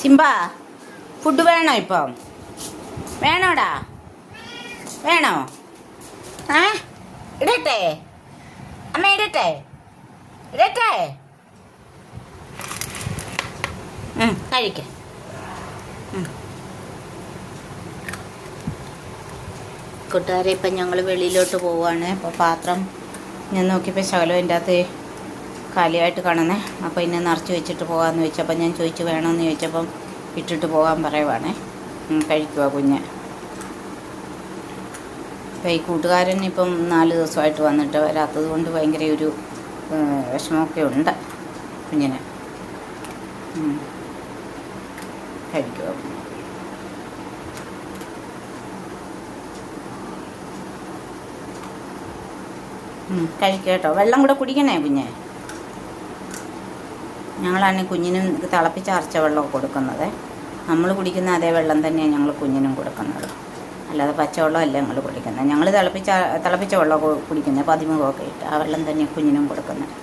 Simba food വേണോ ഇപ്പം? വേണോടാ? വേണോ? ആ ഇടട്ടെ? അമ്മ ഇടട്ടെ? ഇടട്ടെ? കഴിക്ക. കൂട്ടുകാരെ, ഇപ്പം ഞങ്ങൾ വെളിയിലോട്ട് പോവുകയാണ്. അപ്പോൾ പാത്രം ഞാൻ നോക്കിയപ്പോൾ ശകലം അതിൻ്റെ അകത്ത് കാലിയായിട്ട് കാണുന്നേ. അപ്പോൾ ഇന്നെ നിറച്ച് വെച്ചിട്ട് പോകാമെന്ന് ചോദിച്ചപ്പോൾ ഞാൻ ചോദിച്ചു വേണമെന്ന് ചോദിച്ചപ്പം ഇട്ടിട്ട് പോകാൻ പറയുവാണേ. കഴിക്കുക കുഞ്ഞ്. അപ്പോൾ ഈ കൂട്ടുകാരൻ ഇപ്പം 4 ദിവസമായിട്ട് വന്നിട്ട് വരാത്തത് കൊണ്ട് ഭയങ്കര ഒരു വിഷമമൊക്കെ ഉണ്ട് കുഞ്ഞിന്. കഴിക്കുക. കഴിക്കട്ടോ. വെള്ളം കൂടെ കുടിക്കണേ കുഞ്ഞെ. ഞങ്ങളാണെങ്കിൽ കുഞ്ഞിനും തിളപ്പിച്ചാർച്ച വെള്ളമൊക്കെ കൊടുക്കുന്നത്. നമ്മൾ കുടിക്കുന്ന അതേ വെള്ളം തന്നെയാണ് ഞങ്ങൾ കുഞ്ഞിനും കൊടുക്കുന്നത്. അല്ലാതെ പച്ചവെള്ളമല്ല ഞങ്ങൾ കുടിക്കുന്നത്. ഞങ്ങൾ തിളപ്പിച്ച വെള്ളമൊക്കെ കുടിക്കുന്നത് 13 ഇട്ട് ആ വെള്ളം തന്നെയാണ് കുഞ്ഞിനും കൊടുക്കുന്നത്.